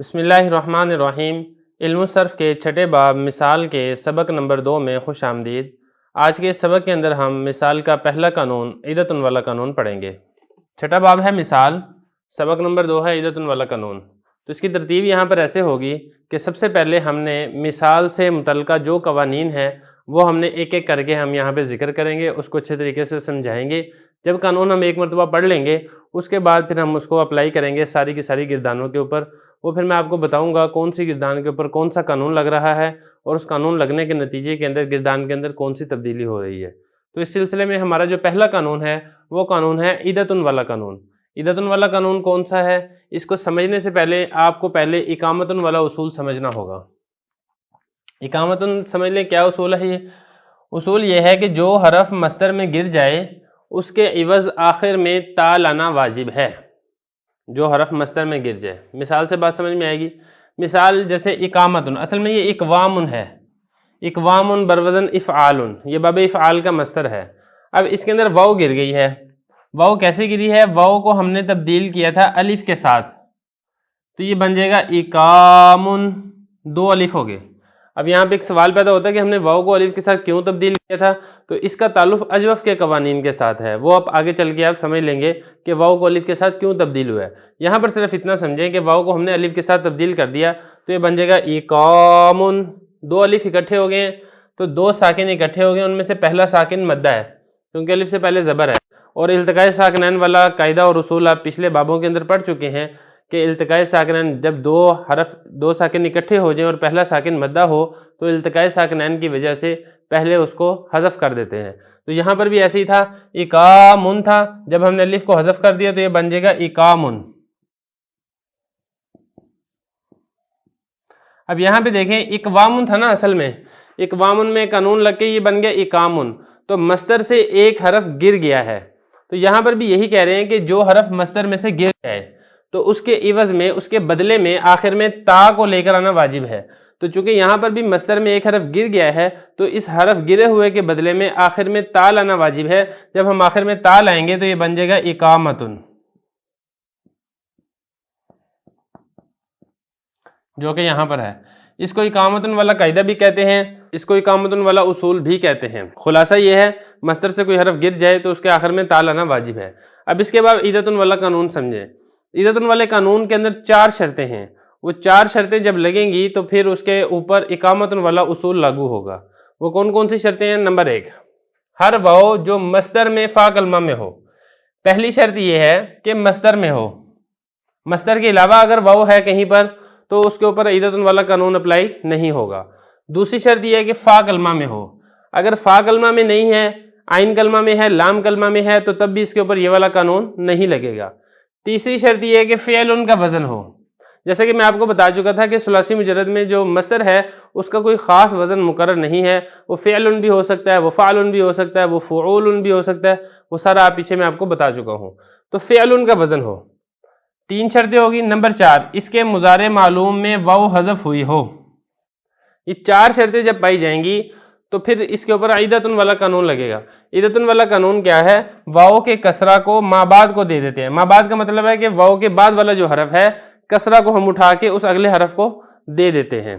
बिस्मिल्लाहिर्रहमानिर्रहीम। इल्म सर्फ़ के छठे बाब मिसाल के सबक नंबर 2 में खुश आमदीद। आज के सबक के अंदर हम मिसाल का पहला कानून इदतुन वाला कानून पढ़ेंगे। छठा बाब है मिसाल, सबक नंबर 2 है इदतुन वाला कानून। तो इसकी तरतीब यहाँ पर ऐसे होगी कि सबसे पहले हमने मिसाल से मुतल्लिक़ जो कवानीन है वो हमने एक एक करके हम यहाँ पे ज़िक्र करेंगे, उसको अच्छे तरीके से समझाएंगे। जब कानून हम एक मरतबा पढ़ लेंगे उसके बाद फिर हम उसको अप्लाई करेंगे सारी की सारी गिरदानों के ऊपर। वो फिर मैं आपको बताऊंगा कौन सी गिरदान के ऊपर कौन सा कानून लग रहा है और उस कानून लगने के नतीजे के अंदर गिरदान के अंदर कौन सी तब्दीली हो रही है। तो इस सिलसिले में हमारा जो पहला कानून है वो कानून है इदतुन वाला कानून। इदतुन वाला कानून कौन सा है, इसको समझने से पहले आपको पहले इकामतुन वाला उसूल समझना होगा। इकामतुन समझ लें क्या उसूल है। ये उसूल ये है कि जो हरफ मस्तर में गिर जाए उसके इवज़ आखिर में ता लाना वाजिब है। जो हरफ मस्तर में गिर जाए, मिसाल से बात समझ में आएगी। मिसाल जैसे इकामतुन, असल में ये इकवामुन है। इकवामुन बरवज़न इफ़आलुन, ये बाब इफ़आल का मस्तर है। अब इसके अंदर वाव गिर गई है। वाव कैसे गिरी है, वाव को हमने तब्दील किया था अलिफ के साथ, तो ये बन जाएगा इकामुन, दो अलिफ हो गए। अब यहाँ पे एक सवाल पैदा होता है कि हमने वाव को अलिफ के साथ क्यों तब्दील किया था, तो इसका ताल्लुक़ अजवफ़ के कवानीन के साथ है। वो आप आगे चल के आप समझ लेंगे कि वाव को अलिफ के साथ क्यों तब्दील हुआ है। यहाँ पर सिर्फ इतना समझें कि वाव को हमने अलिफ के साथ तब्दील कर दिया तो ये बन जाएगा इकामुन। दो अलिफ इकट्ठे हो गए हैं तो दो साकिन इकट्ठे हो गए, उनमें से पहला साकिन मद्दा है क्योंकि अलिफ से पहले ज़बर है। और इल्तिकाए साकिनैन वाला कायदा और उसूल आप पिछले बाबों के अंदर पढ़ चुके हैं कि इल्तिकाए साकिनैन जब दो साकिन इकट्ठे हो जाएं और पहला साकिन मद्दा हो तो इल्तिकाए साकिनैन की वजह से पहले उसको हज़फ कर देते हैं। तो यहाँ पर भी ऐसे ही था, इकामुन था, जब हमने अलिफ को हज़फ कर दिया तो ये बन जाएगा इकामुन। अब यहाँ पे देखें इकवामुन था ना, असल में इकवामुन में कानून लग के ये बन गया इकामुन, तो मस्तर से एक हरफ गिर गया है। तो यहाँ पर भी यही कह रहे हैं कि जो हरफ मस्तर में से गिर जाए तो उसके इवज़ में, उसके बदले में आखिर में ता को लेकर आना वाजिब है। तो चूंकि यहाँ पर भी मस्तर में एक हरफ गिर गया है तो इस हरफ गिरे हुए के बदले में आखिर में ता लाना वाजिब है। जब हम आखिर में ता लाएंगे तो ये बन जाएगा इकामतुन, जो कि यहाँ पर है। इसको इकामतुन वाला कायदा भी कहते हैं, इसको इकामतुन वाला उसूल भी कहते हैं। खुलासा ये है, मस्तर से कोई हरफ गिर जाए तो उसके आखिर में ता लाना वाजिब है। अब इसके बाद इदतुन वाला कानून समझें। इदतुन वाले कानून के अंदर 4 शर्तें हैं। वो 4 शर्तें जब लगेंगी तो फिर उसके ऊपर इकामतुन वाला उसूल लागू होगा। वो कौन कौन सी शर्तें हैं? नंबर 1, हर वाव जो मस्तर में फ़ा कलमा में हो। पहली शर्त यह है कि मस्तर में हो। मस्तर के अलावा अगर वाव है कहीं पर तो उसके ऊपर इदतुन वाला कानून अप्लाई नहीं होगा। दूसरी शर्त यह है कि फ़ा कलमा में हो। अगर फ़ा कलमा में नहीं है, आइन कलमा में है, लाम कलमा में है, तो तब भी इसके ऊपर ये वाला कानून नहीं लगेगा। तीसरी शर्त यह है कि फ़िअल उनका वज़न हो। जैसे कि मैं आपको बता चुका था कि सुलासी मुजर्रद में जो मस्तर है उसका कोई ख़ास वज़न मुकर्रर नहीं है। वो फ़िअलुन भी हो सकता है, वो फ़ालुन भी हो सकता है, वो फ़ुऊलुन भी हो सकता है, वो सारा आप पीछे मैं आपको बता चुका हूँ। तो फ़िअलुन का वज़न हो। 3 शर्तें होगी। नंबर 4, इसके मुज़ारे मालूम में वाव हज़फ हुई हो। ये 4 शर्तें जब पाई जाएंगी तो फिर इसके ऊपर इदतुन वाला कानून लगेगा। इदतुन वाला कानून क्या है? वाव के कसरा को माबाद को दे देते हैं। माबाद का मतलब है कि वाव के बाद वाला जो हरफ है कसरा को हम उठा के उस अगले हरफ को दे देते हैं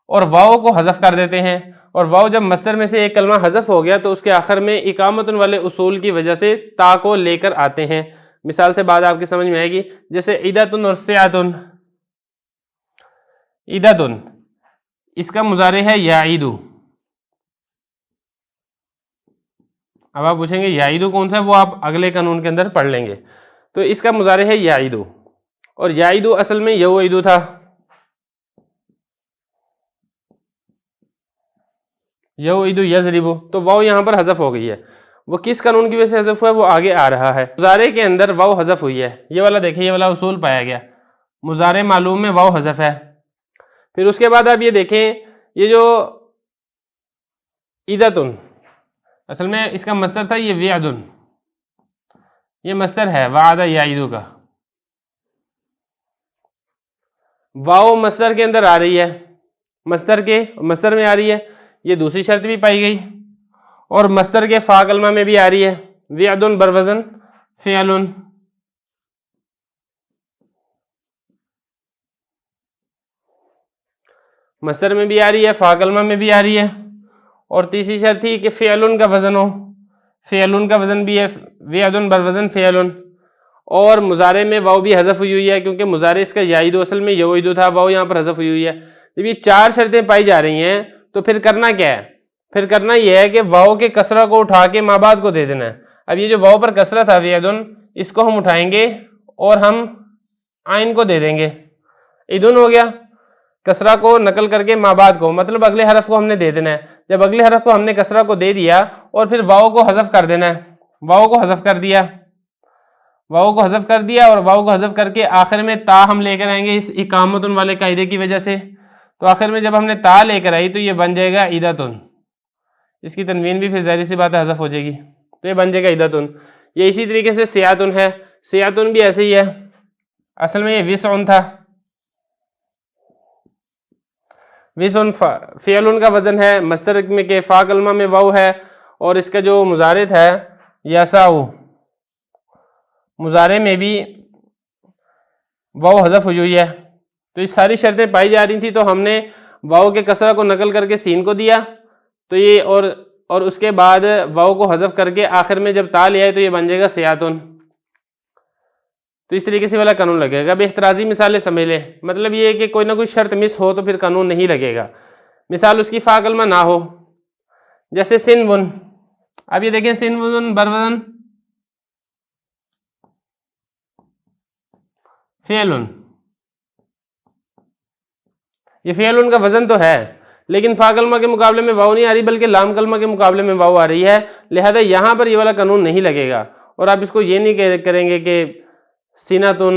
और वाव को हज़फ कर देते हैं। और वाव जब मस्तर में से एक कलमा हज़फ हो गया तो उसके आखिर में इकामतुन वाले उसूल की वजह से ता को लेकर आते हैं। मिसाल से बात आपकी समझ में आएगी, जैसे इदतुन और सियातुन। इदतुन इसका मुज़ारे है याइदु। अब आप पूछेंगे याइदु कौन सा है, वो आप अगले कानून के अंदर पढ़ लेंगे। तो इसका मुज़ारे है याइदु और याइदु असल में यउइदु था। यउइदु यज़रिबु, तो वाव यहाँ पर हज़फ हो गई है। वो किस कानून की वजह से हज़फ हुआ है वो आगे आ रहा है। मुज़ारे के अंदर वाव हज़फ हुई है। ये वाला देखिए, ये वाला उसूल पाया गया। मुजारे मालूम में वाव हज़फ है। फिर उसके बाद आप ये देखें, ये जो ईदतुन, असल में इसका मस्तर था ये विअदुन, ये मस्तर है वादा याइदु का। वाव मस्तर के अंदर आ रही है, मस्तर में आ रही है, ये दूसरी शर्त भी पाई गई। और मस्तर के फा कलमा में भी आ रही है, विअदुन बरवज़न फ़िअलुन। मस्तर में भी आ रही है, फा कलमा में भी आ रही है। और तीसरी शर्त थी कि फ़िअलुन का वज़न हो, फ़िअलुन का वज़न भी है, विअदुन बरवज़न फ़िअलुन। और मुजारे में वाव भी हज़फ हुई है, क्योंकि मुजारे इसका याइदु असल में यौइदु था, वाव यहाँ पर हज़फ हुई है। जब ये चार शर्तें पाई जा रही हैं तो फिर करना क्या है? फिर करना यह है कि वाव के कसरा को उठा के माबाद को दे देना है। अब ये जो वाव पर कसरा था विअदुन, इसको हम उठाएंगे और हम आइन को दे देंगे, इदुन हो गया। कसरा को नकल करके माबाद को, मतलब अगले हरफ को हमने दे देना है। जब अगले हरफ को हमने कसरा को दे दिया और फिर वाव को हज़फ कर देना है, वाव को हज़फ कर दिया, वाव को हज़फ कर दिया और वाव को हज़फ करके आखिर में ता हम लेकर आएंगे इस इकामतुन वाले कायदे की वजह से। तो आखिर में जब हमने ता लेकर आई तो ये बन जाएगा ईदतुन, इसकी तनवीन भी फिर ज़ाहिर सी बात है हज़फ हो जाएगी, तो ये बन जाएगा ईदतुन। ये इसी तरीके से सियातुन है, सियातुन भी ऐसे ही है, असल में ये विसउन था, विसउन फ़िअलुन का वज़न है, मस्तर में के फ़ा कलमा में वाव है और इसका जो मुजारिद है यसाउ, मुजारे में भी वाव हज़फ हुई है। तो ये सारी शर्तें पाई जा रही थी, तो हमने वाव के कसरा को नकल करके सीन को दिया, तो ये और उसके बाद वाव को हज़फ करके आखिर में जब ता ले आए तो ये बन जाएगा सियातुन। तो इस तरीके से वाला कानून लगेगा। अब एहतराजी मिसालें समझ ले, मतलब ये है कि कोई ना कोई शर्त मिस हो तो फिर कानून नहीं लगेगा। मिसाल उसकी फ़ा कलमा ना हो, जैसे सिनवुन। अब ये देखें, सिनवुन बरवज़न फ़िअलुन, ये फ़िअलुन का वज़न तो है, लेकिन फ़ा कलमा के मुकाबले में वाव नहीं आ रही, बल्कि लाम कलमा के मुकाबले में वाव आ रही है, लिहाजा यहाँ पर ये वाला कानून नहीं लगेगा। और आप इसको ये नहीं करेंगे कि सीनातुन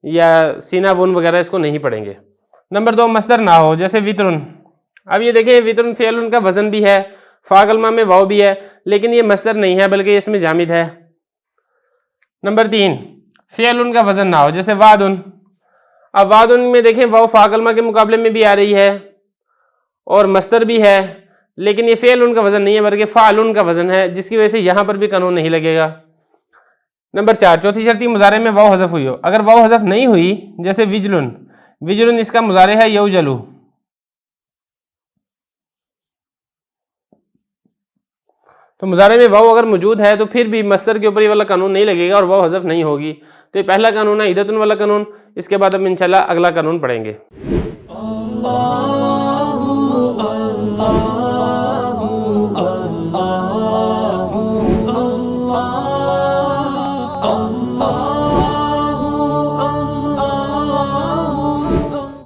या सीनावुन वगैरह, इसको नहीं पढ़ेंगे। नंबर 2, मस्दर ना हो, जैसे वितरुन। अब ये देखें, वितरुन फ़िअलुन का वज़न भी है, फ़ा कलमा में वाव भी है, लेकिन ये मस्दर नहीं है बल्कि इसमें जामिद है। नंबर 3, फ़िअलुन का वज़न ना हो, जैसे वादुन। अब वादुन में देखें, वाव फ़ा कलमा के मुकाबले में भी आ रही है और मस्दर भी है, लेकिन ये फ़िअलुन का वज़न नहीं है बल्कि फ़ाअलुन का वज़न है, जिसकी वजह से यहाँ पर भी कानून नहीं लगेगा। नंबर 4, चौथी शर्ती, मुजारे में वाव हज़फ हुई हो। अगर वाव हज़फ नहीं हुई, जैसे विजलुन, विजलुन इसका मुजारे है यौजलु, तो मुजारे में वाव अगर मौजूद है तो फिर भी मस्दर के ऊपर ये वाला कानून नहीं लगेगा और वाव हज़फ नहीं होगी। तो ये पहला कानून है ईदतुन वाला कानून। इसके बाद हम इंशाल्लाह अगला कानून पढ़ेंगे।